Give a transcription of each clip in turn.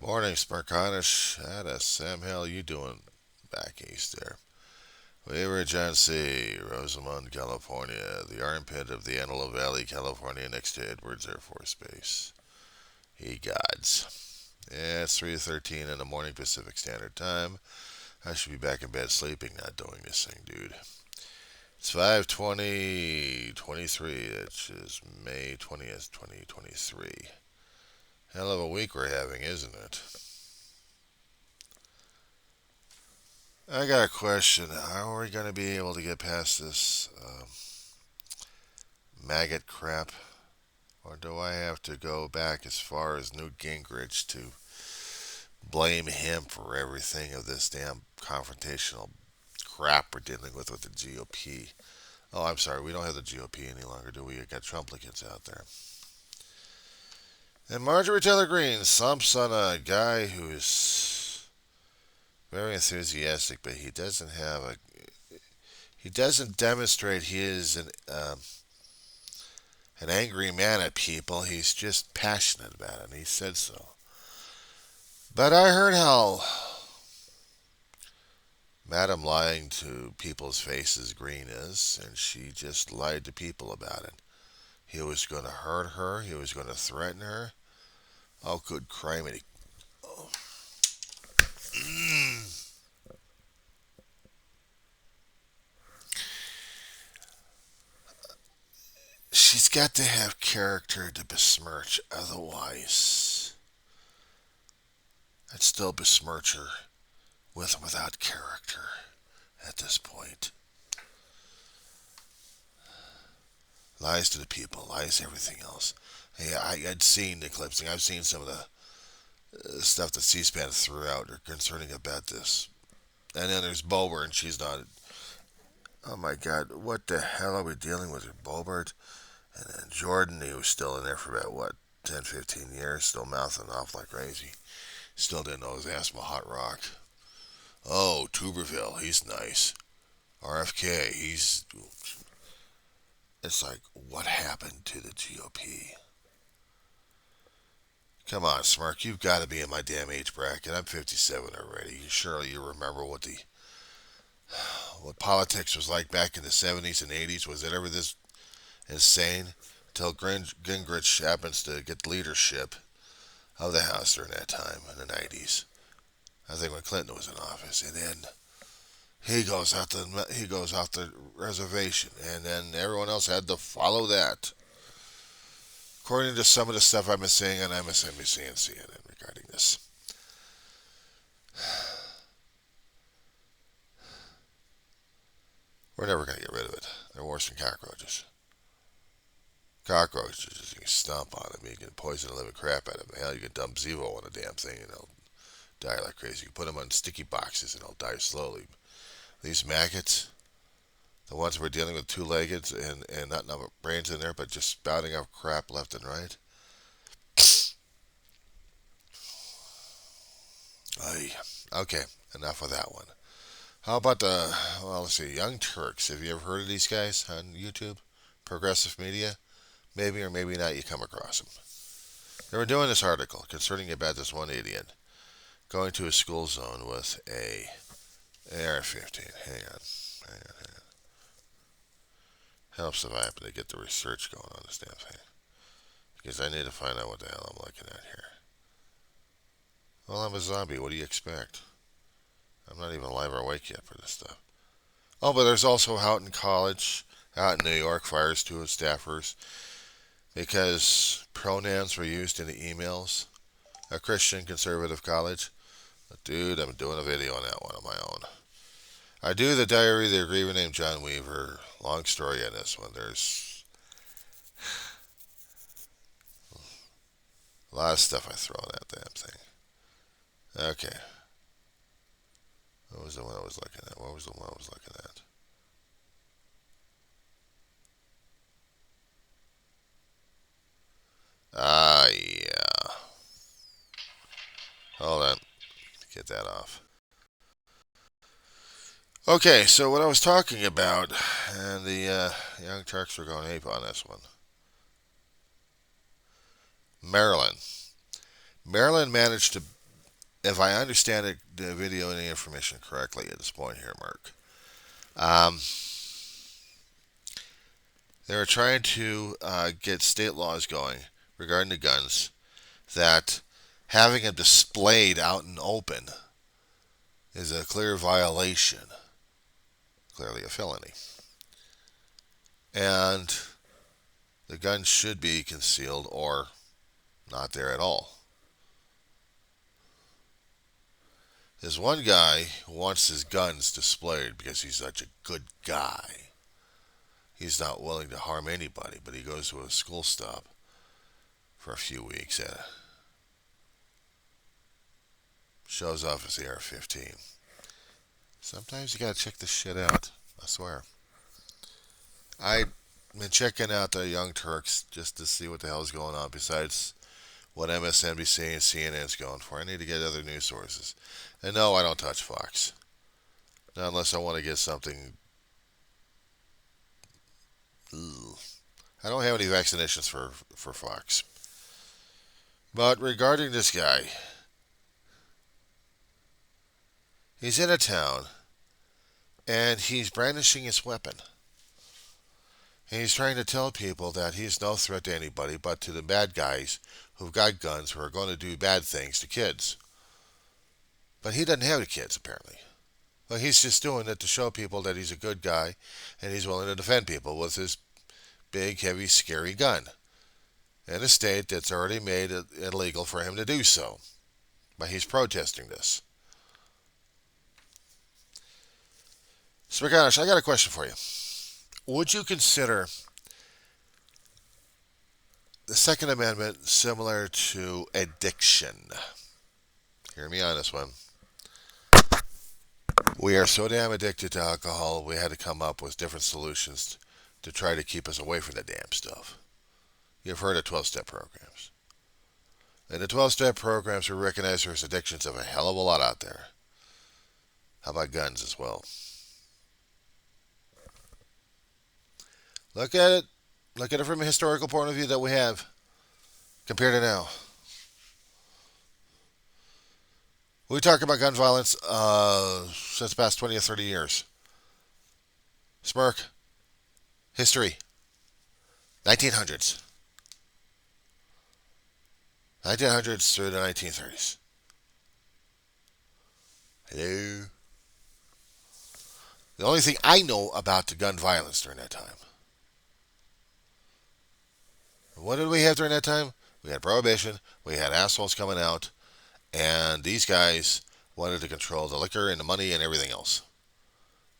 Morning, Smerconish. How the Sam hell you doing back east there? We were at John C., Rosamond, California, the armpit of the Antelope Valley, California, next to Edwards Air Force Base. Ye gods. Yeah, it's 3:13 in the morning Pacific Standard Time. I should be back in bed sleeping, not doing this thing, dude. It's 5/20/23, which is May 20th, 2023. Hell of a week we're having, isn't it? I got a question. How are we going to be able to get past this maggot crap? Or do I have to go back as far as Newt Gingrich to blame him for everything of this damn confrontational crap we're dealing with the GOP? Oh, I'm sorry. We don't have the GOP any longer, do we? We got Trumplicans out there. And Marjorie Taylor Greene slumps on a guy who's very enthusiastic, but he doesn't demonstrate he is an angry man at people. He's just passionate about it, and he said so. But I heard how Madam lying to people's faces green is, and she just lied to people about it. He was going to hurt her. He was going to threaten her. Oh, good criminy. Oh. She's got to have character to besmirch. Otherwise, I'd still besmirch her with or without character at this point. Lies to the people, lies to everything else. Yeah, I'd seen the clips. I've seen some of the stuff that C-SPAN threw out concerning about this. And then there's Bober, and she's not. Oh my God, what the hell are we dealing with here, Bobert? And then Jordan, he was still in there for about, what, 10, 15 years, still mouthing off like crazy. Still didn't know his ass from a hot rock. Oh, Tuberville, he's nice. RFK, he's. It's like, what happened to the GOP? Come on, Smirk, you've got to be in my damn age bracket. I'm 57 already. Surely you remember what politics was like back in the 70s and 80s. Was it ever this insane? Until Gingrich happens to get leadership of the House during that time in the 90s. I think when Clinton was in office, and then he goes off the reservation, and then everyone else had to follow that. According to some of the stuff I've been seeing on MSNBC and CNN regarding this. We're never going to get rid of it. They're worse than cockroaches. Cockroaches, you can stomp on them. You can poison the living crap out of them. Hell, you can dump Zevo on a damn thing and they'll die like crazy. You can put them on sticky boxes and they'll die slowly. These maggots, the ones we're dealing with two-legged and not enough brains in there, but just spouting out crap left and right. Ay. Okay, enough of that one. How about let's see, Young Turks. Have you ever heard of these guys on YouTube? Progressive Media? Maybe or maybe not you come across them. They were doing this article concerning about this one idiot going to a school zone with a AR-15. Hang on. Helps if I happen to get the research going on this damn thing. Because I need to find out what the hell I'm looking at here. Well, I'm a zombie. What do you expect? I'm not even alive or awake yet for this stuff. Oh, but there's also Houghton College out in New York fires two staffers because pronouns were used in the emails. A Christian conservative college. Dude, I'm doing a video on that one on my own. I do the diary of the aggriever named John Weaver. Long story on this one. There's a lot of stuff I throw on that damn thing. Okay. What was the one I was looking at? What was the one I was looking at? Ah, yeah. Hold on. Get that off. Okay, so what I was talking about, and the Young Turks were going ape on this one. Maryland. Maryland managed to if I understand the video and the information correctly at this point here, Mark, um, they're trying to get state laws going regarding the guns that having them displayed out in open is a clear violation, clearly a felony. And the gun should be concealed or not there at all. There's one guy who wants his guns displayed because he's such a good guy. He's not willing to harm anybody, but he goes to a school stop for a few weeks and shows off his AR-15. Sometimes you gotta check this shit out. I swear. I've been checking out the Young Turks just to see what the hell's going on besides what MSNBC and CNN's going for. I need to get other news sources. And no, I don't touch Fox. Not unless I want to get something. Ugh. I don't have any vaccinations for Fox. But regarding this guy, he's in a town and he's brandishing his weapon. And he's trying to tell people that he's no threat to anybody but to the bad guys who've got guns who are going to do bad things to kids. But he doesn't have any kids, apparently. Well, he's just doing it to show people that he's a good guy and he's willing to defend people with his big, heavy, scary gun in a state that's already made it illegal for him to do so. But he's protesting this. Smerconish, I got a question for you. Would you consider the Second Amendment similar to addiction? Hear me on this one. We are so damn addicted to alcohol, we had to come up with different solutions to try to keep us away from the damn stuff. You've heard of 12-step programs. In the 12-step programs, we recognize there's addictions of a hell of a lot out there. How about guns as well? Look at it. Look at it from a historical point of view that we have compared to now. We talk about gun violence since the past 20 or 30 years. Smirk. History. 1900s. 1900s through the 1930s. Hello. The only thing I know about the gun violence during that time. What did we have during that time? We had prohibition. We had assholes coming out. And these guys wanted to control the liquor and the money and everything else.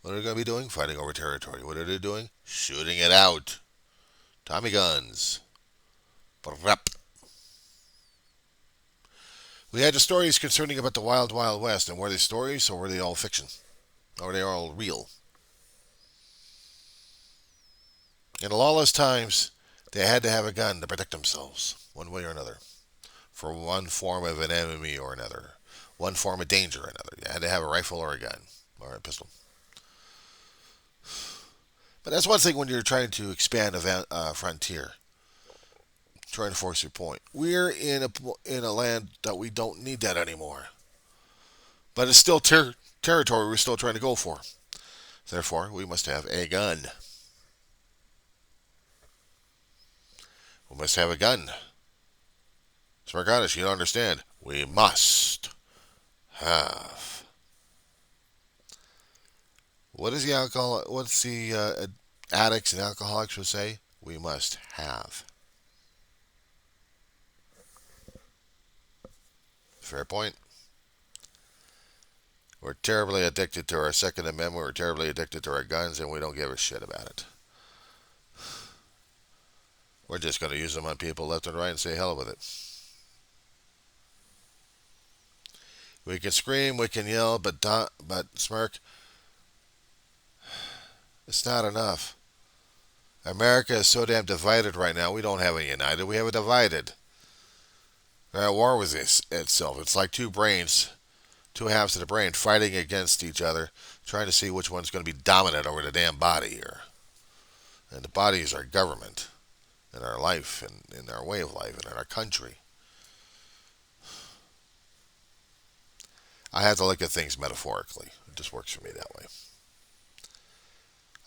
What are they going to be doing? Fighting over territory. What are they doing? Shooting it out. Tommy guns. We had the stories concerning about the Wild Wild West. And were they stories or were they all fiction? Or were they all real? In lawless times, they had to have a gun to protect themselves, one way or another, for one form of an enemy or another, one form of danger or another. You had to have a rifle or a gun, or a pistol. But that's one thing when you're trying to expand a frontier, trying to force your point. We're in a land that we don't need that anymore. But it's still territory we're still trying to go for. Therefore, we must have a gun. We must have a gun. Smerconish, you don't understand. We must have. What is the alcohol? What's the addicts and alcoholics would say? We must have. Fair point. We're terribly addicted to our Second Amendment. We're terribly addicted to our guns, and we don't give a shit about it. We're just going to use them on people left and right and say hell with it. We can scream, we can yell, but Smirk, it's not enough. America is so damn divided right now. We don't have a united. We have a divided. We're at war with itself. It's like two brains, two halves of the brain fighting against each other, trying to see which one's going to be dominant over the damn body here. And the body is our government, in our life, and in our way of life, and in our country. I have to look at things metaphorically. It just works for me that way.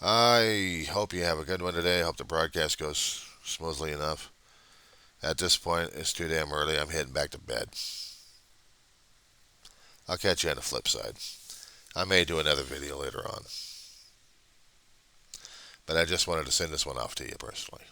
I hope you have a good one today. I hope the broadcast goes smoothly enough. At this point, it's too damn early. I'm heading back to bed. I'll catch you on the flip side. I may do another video later on. But I just wanted to send this one off to you personally.